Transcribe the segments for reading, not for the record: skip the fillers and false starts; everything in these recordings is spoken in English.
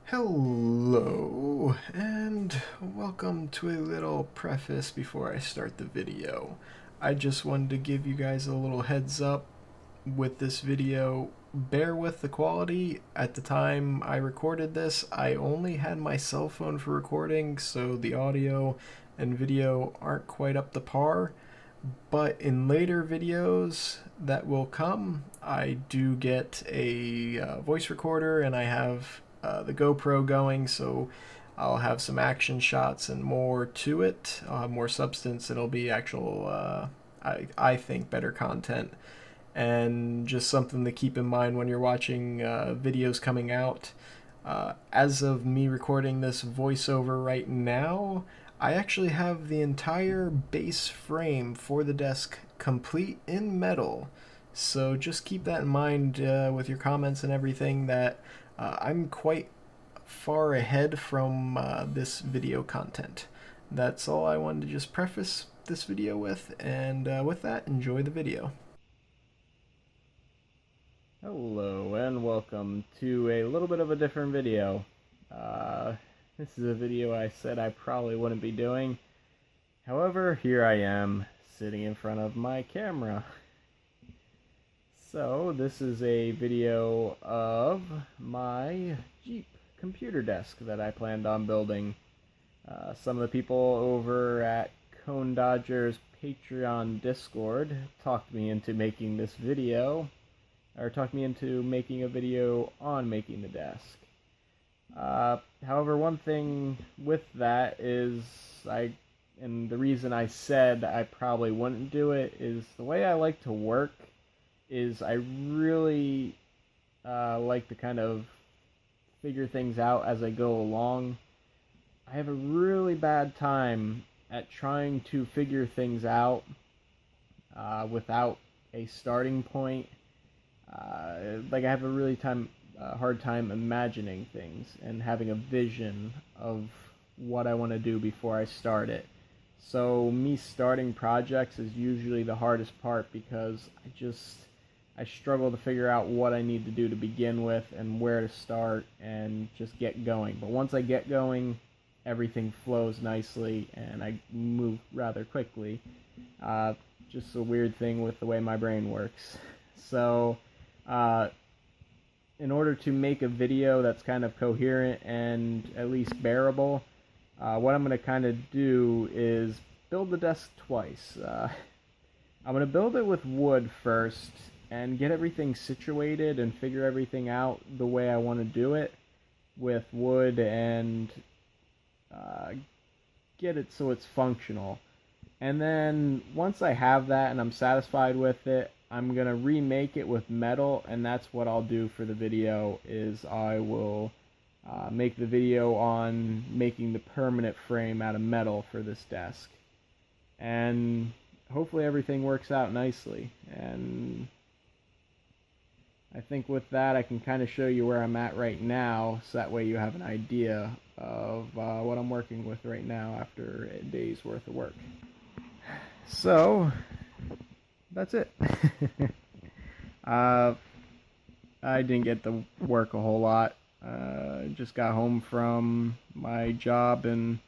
Hello, and welcome to a little preface before I start the video. I just wanted to give you guys a little heads up with this video. Bear with the quality. At the time I recorded this, I only had my cell phone for recording, so the audio and video aren't quite up to par. But in later videos that will come, I do get a voice recorder, and I have the GoPro going, so I'll have some action shots and more to it. I'll have more substance, and it'll be actual, I think, better content. And just something to keep in mind when you're watching videos coming out. As of me recording this voiceover right now, I actually have the entire base frame for the desk complete in metal. So just keep that in mind with your comments and everything, that I'm quite far ahead from this video content. That's all I wanted to just preface this video with, and with that, enjoy the video. Hello and welcome to a little bit of a different video. This is a video I said I probably wouldn't be doing. However, here I am sitting in front of my camera. So this is a video of my Jeep computer desk that I planned on building. Some of the people over at Cone Dodger's Patreon Discord talked me into making this video, or talked me into making a video on making the desk. However, one thing with that is, and the reason I said I probably wouldn't do it, is the way I like to work is I really like to kind of figure things out as I go along. I have a really bad time at trying to figure things out without a starting point. I have a really hard time imagining things and having a vision of what I want to do before I start it. So me starting projects is usually the hardest part, because I struggle to figure out what I need to do to begin with and where to start and just get going. But once I get going, everything flows nicely and I move rather quickly. Just a weird thing with the way my brain works. So in order to make a video that's kind of coherent and at least bearable, what I'm going to kind of do is build the desk twice. I'm going to build it with wood first and get everything situated and figure everything out the way I want to do it with wood, and get it so it's functional. And then once I have that and I'm satisfied with it, I'm going to remake it with metal, and that's what I'll do for the video. Is I will make the video on making the permanent frame out of metal for this desk. And hopefully everything works out nicely. And I think with that I can kind of show you where I'm at right now, so that way you have an idea of what I'm working with right now after a day's worth of work. So that's it. I didn't get to work a whole lot. Just got home from my job, and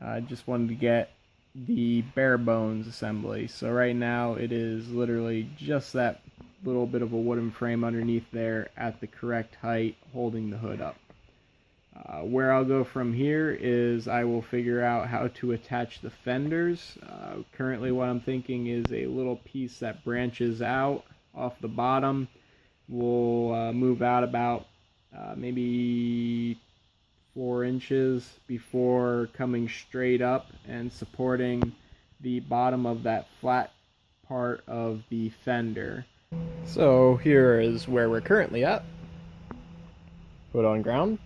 I just wanted to get the bare bones assembly. So right now it is literally just that little bit of a wooden frame underneath there at the correct height, holding the hood up. Where I'll go from here is I will figure out how to attach the fenders. Currently what I'm thinking is a little piece that branches out off the bottom will move out about maybe 4 inches before coming straight up and supporting the bottom of that flat part of the fender. So here is where we're currently at. Put on ground.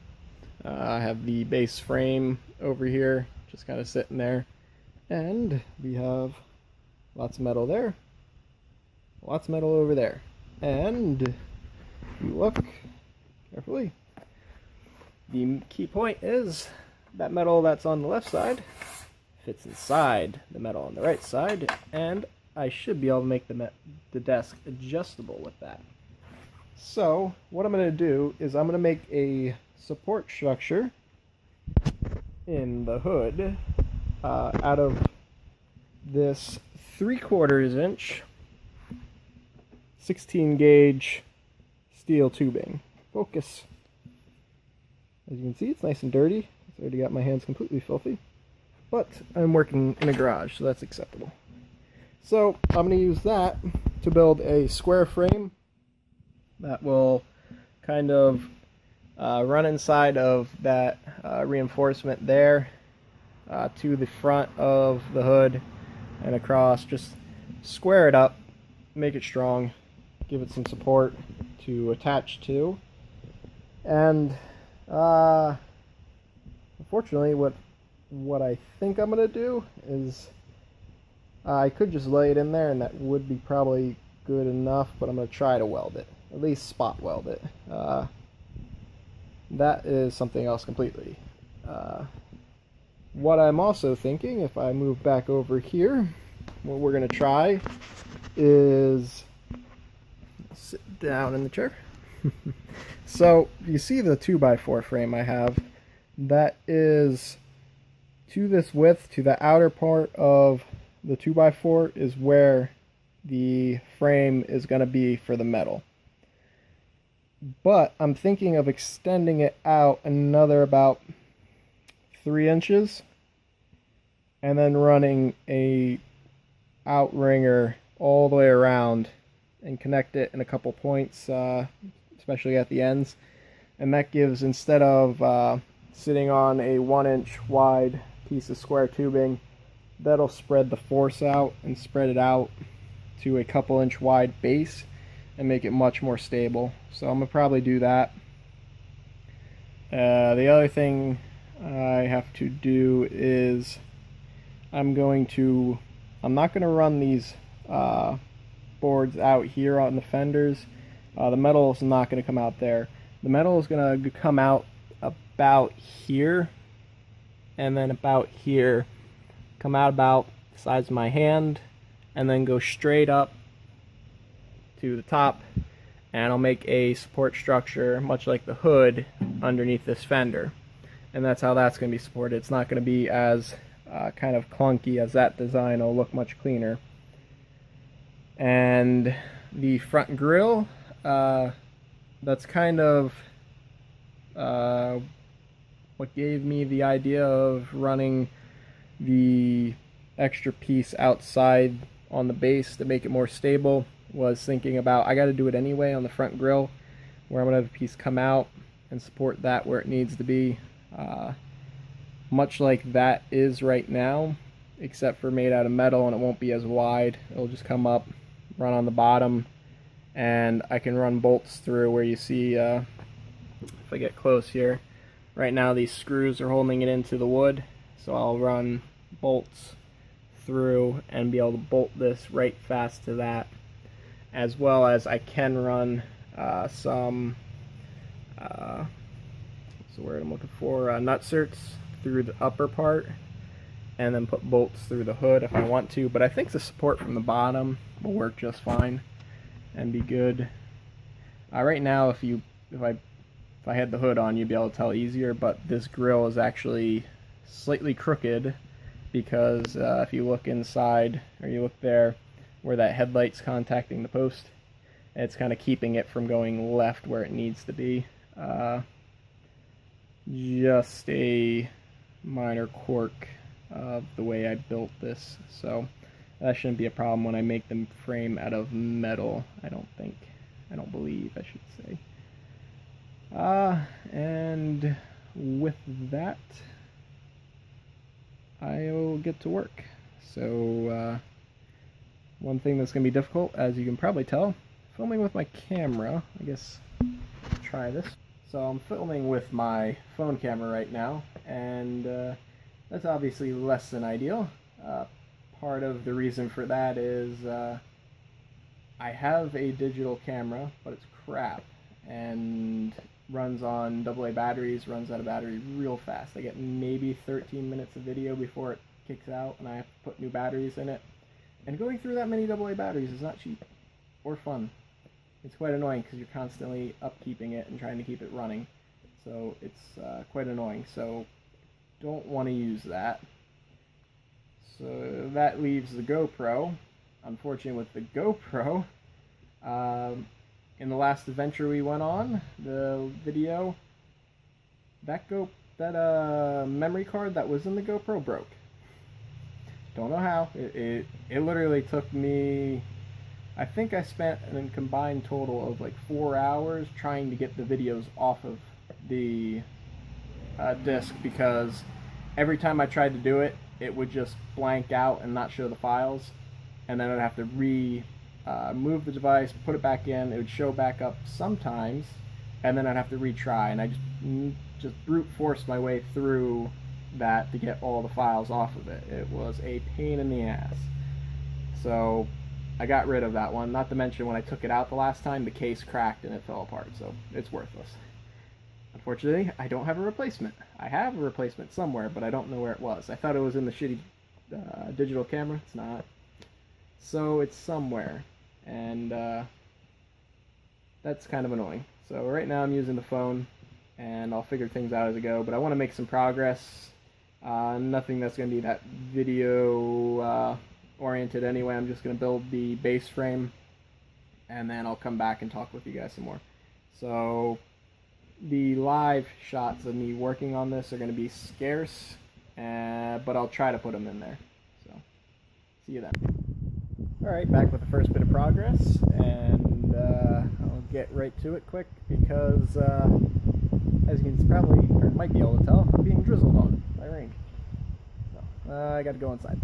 I have the base frame over here, just kind of sitting there, and we have lots of metal there, lots of metal over there, and if you look carefully, the key point is that metal that's on the left side fits inside the metal on the right side, and I should be able to make the desk adjustable with that. So what I'm going to do is I'm going to make a support structure in the hood out of this 3/4 inch 16 gauge steel tubing. Focus. As you can see, it's nice and dirty. It's already got my hands completely filthy, but I'm working in a garage, so that's acceptable. So I'm going to use that to build a square frame that will kind of run inside of that reinforcement there to the front of the hood and across. Just square it up, make it strong, give it some support to attach to. And unfortunately, what I think I'm going to do is I could just lay it in there and that would be probably good enough, but I'm going to try to weld it, at least spot weld it. That is something else completely. What I'm also thinking, if I move back over here, what we're going to try is sit down in the chair. So you see the 2x4 frame I have, that is to this width, to the outer part of the 2x4 is where the frame is going to be for the metal. But I'm thinking of extending it out another about 3 inches and then running a outringer all the way around and connect it in a couple points, especially at the ends. And that gives, instead of sitting on a 1-inch wide piece of square tubing, that'll spread the force out and spread it out to a couple inch wide base and make it much more stable. So I'm gonna probably do that. The other thing I have to do is I'm not gonna run these boards out here on the fenders. The metal is not gonna come out there. The metal is gonna come out about here and then about here, come out about the size of my hand, and then go straight up to the top, and I'll make a support structure much like the hood underneath this fender, and that's how that's going to be supported. It's not going to be as kind of clunky as that design. It'll look much cleaner. And the front grille, that's kind of what gave me the idea of running the extra piece outside on the base to make it more stable. Was thinking about, I got to do it anyway on the front grille, where I'm going to have a piece come out and support that where it needs to be, much like that is right now, except for made out of metal, and it won't be as wide. It'll just come up, run on the bottom, and I can run bolts through where you see, if I get close here, right now these screws are holding it into the wood, so I'll run bolts through and be able to bolt this right fast to that, as well as I can run some what's the word I'm looking for, nut certs through the upper part, and then put bolts through the hood if I want to. But I think the support from the bottom will work just fine and be good. Right now, if I had the hood on, you'd be able to tell easier, but this grill is actually slightly crooked, because if you look inside, or you look there where that headlight's contacting the post, it's kind of keeping it from going left where it needs to be. Just a minor quirk of the way I built this, so that shouldn't be a problem when I make the frame out of metal, I don't believe, I should say. And with that, I'll get to work. So one thing that's going to be difficult, as you can probably tell, filming with my camera. I guess I'll try this. So I'm filming with my phone camera right now, and that's obviously less than ideal. Part of the reason for that is I have a digital camera, but it's crap, and runs on AA batteries, runs out of battery real fast. I get maybe 13 minutes of video before it kicks out, and I have to put new batteries in it. And going through that many AA batteries is not cheap or fun. It's quite annoying because you're constantly upkeeping it and trying to keep it running. so it's quite annoying. So don't want to use that. So that leaves the GoPro. Unfortunately, with the GoPro, in the last adventure we went on, the video, that memory card that was in the GoPro broke. Don't know how. It literally took me, I think I spent a combined total of like 4 hours trying to get the videos off of the disc, because every time I tried to do it, it would just blank out and not show the files, and then I'd have to move the device, put it back in. It would show back up sometimes, and then I'd have to retry, and I just brute forced my way through that to get all the files off of it. It was a pain in the ass. So I got rid of that one. Not to mention, when I took it out the last time, the case cracked and it fell apart, so it's worthless. Unfortunately, I don't have a replacement. I have a replacement somewhere, but I don't know where it was. I thought it was in the shitty digital camera. It's not. So it's somewhere, and that's kind of annoying. So right now I'm using the phone, and I'll figure things out as I go, but I want to make some progress. Nothing that's going to be that video oriented anyway. I'm just going to build the base frame, and then I'll come back and talk with you guys some more. So the live shots of me working on this are going to be scarce, but I'll try to put them in there. So see you then. Alright, back with the first bit of progress, and I'll get right to it quick, because as you can probably, or might be able to tell, I'm being drizzled on by rain. So, I gotta go inside.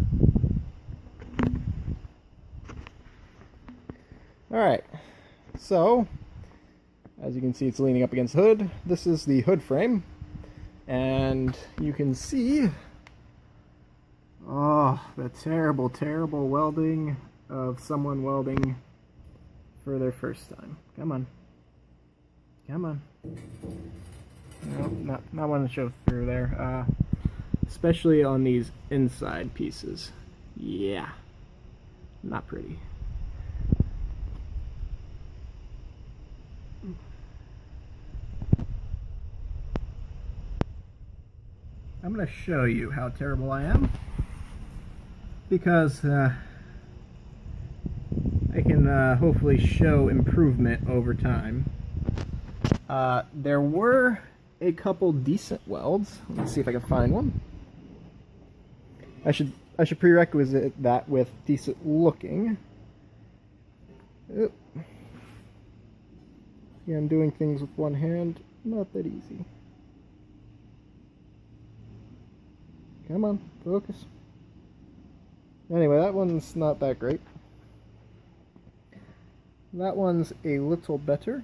Alright, so, as you can see, it's leaning up against the hood. This is the hood frame, and you can see, oh, the terrible, terrible welding of someone welding for their first time. Come on. Come on. No, not want to show through there. Especially on these inside pieces. Yeah. Not pretty. I'm going to show you how terrible I am, because I can hopefully show improvement over time. There were a couple decent welds. Let's see if I can find one. I should prerequisite that with decent looking. Oop. Yeah, I'm doing things with one hand. Not that easy. Come on, focus. Anyway, that one's not that great. That one's a little better.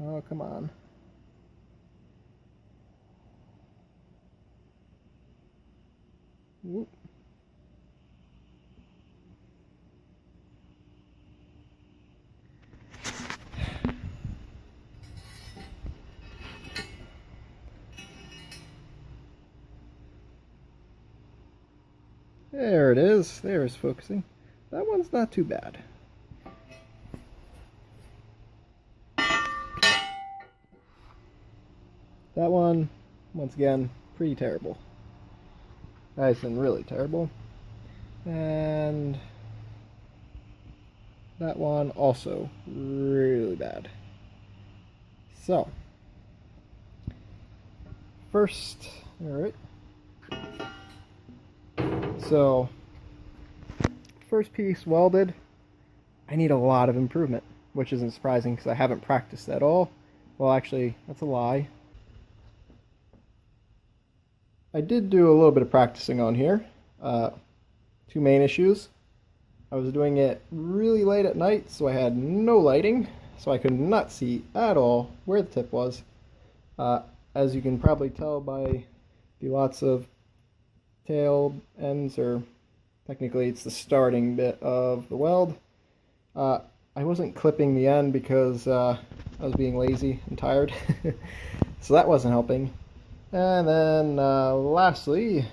Oh, come on. Whoop. There it is. There's focusing. That one's not too bad. That one, once again, pretty terrible. Nice and really terrible. And that one also really bad. So, first, alright. So, first piece welded, I need a lot of improvement, which isn't surprising because I haven't practiced at all. Well, actually, that's a lie. I did do a little bit of practicing on here. Two main issues. I was doing it really late at night, so I had no lighting, so I could not see at all where the tip was. As you can probably tell by the lots of tail ends, or technically it's the starting bit of the weld. I wasn't clipping the end because I was being lazy and tired, so that wasn't helping. And then lastly,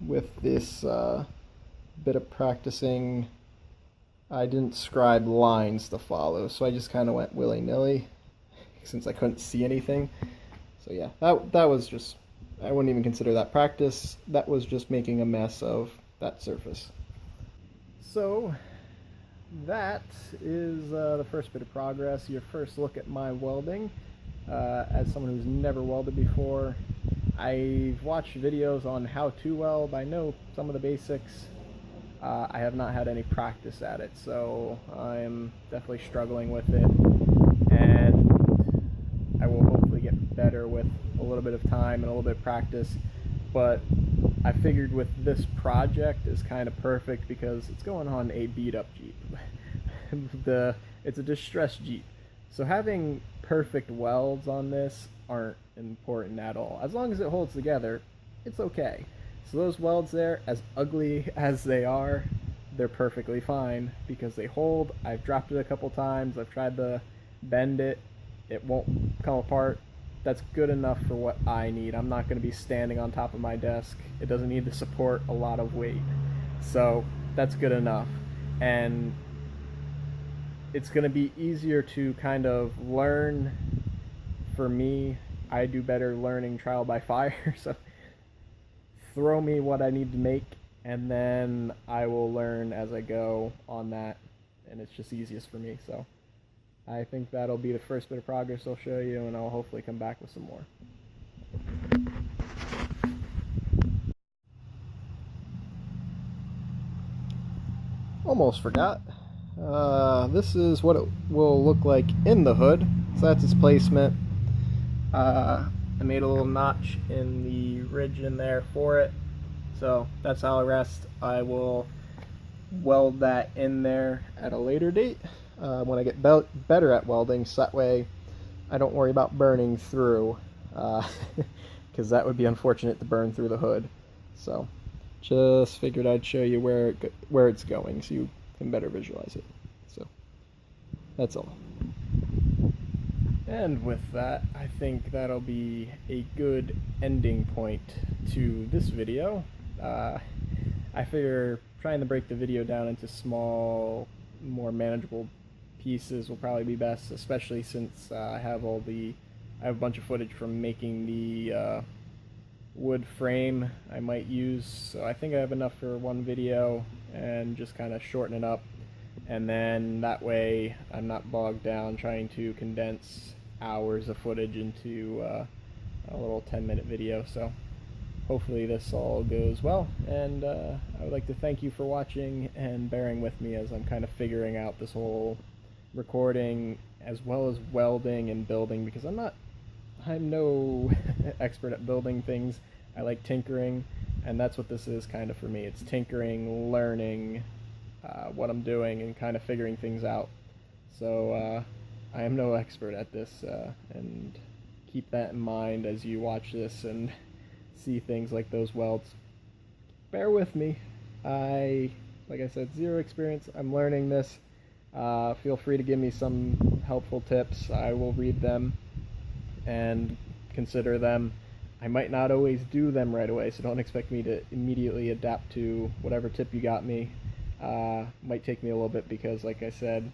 with this bit of practicing, I didn't scribe lines to follow, so I just kind of went willy-nilly since I couldn't see anything. So yeah, that was just, I wouldn't even consider that practice. That was just making a mess of that surface. So that is the first bit of progress, your first look at my welding. As someone who's never welded before, I've watched videos on how to weld. I know some of the basics. I have not had any practice at it, so I'm definitely struggling with it, and I will hopefully get better with a little bit of time and a little bit of practice. But I figured with this project is kind of perfect because it's going on a beat up Jeep. It's a distressed Jeep, so having perfect welds on this aren't important at all. As long as it holds together, it's okay. So those welds there, as ugly as they are, they're perfectly fine because they hold. I've dropped it a couple times. I've tried to bend it. It won't come apart. That's good enough for what I need. I'm not going to be standing on top of my desk. It doesn't need to support a lot of weight. So that's good enough. And it's going to be easier to kind of learn. For me, I do better learning trial by fire. So throw me what I need to make, and then I will learn as I go on that, and it's just easiest for me. So I think that'll be the first bit of progress I'll show you, and I'll hopefully come back with some more. Almost forgot. This is what it will look like in the hood. So that's its placement. I made a little notch in the ridge in there for it, so that's how it rests. I will weld that in there at a later date when I get better at welding, so that way I don't worry about burning through, because that would be unfortunate to burn through the hood. So just figured I'd show you where it's going so you can better visualize it. So that's all. And with that, I think that'll be a good ending point to this video. I figure trying to break the video down into small, more manageable pieces will probably be best, especially since I have a bunch of footage from making the wood frame I might use. So I think I have enough for one video, and just kind of shorten it up. And then that way I'm not bogged down trying to condense hours of footage into a little 10-minute video. So hopefully this all goes well, and I would like to thank you for watching and bearing with me as I'm kind of figuring out this whole recording as well as welding and building, because I'm no expert at building things. I like tinkering, and that's what this is kind of for me. It's tinkering, learning what I'm doing, and kind of figuring things out. So I am no expert at this, and keep that in mind as you watch this and see things like those welds. Bear with me. Like I said, zero experience. I'm learning this. Feel free to give me some helpful tips. I will read them and consider them. I might not always do them right away, so don't expect me to immediately adapt to whatever tip you got me. Might take me a little bit because, like I said,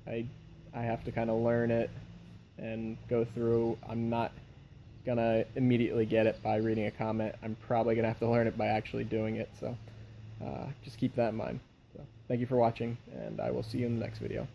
I have to kind of learn it and go through. I'm not gonna immediately get it by reading a comment. I'm probably gonna have to learn it by actually doing it, so just keep that in mind. So thank you for watching, and I will see you in the next video.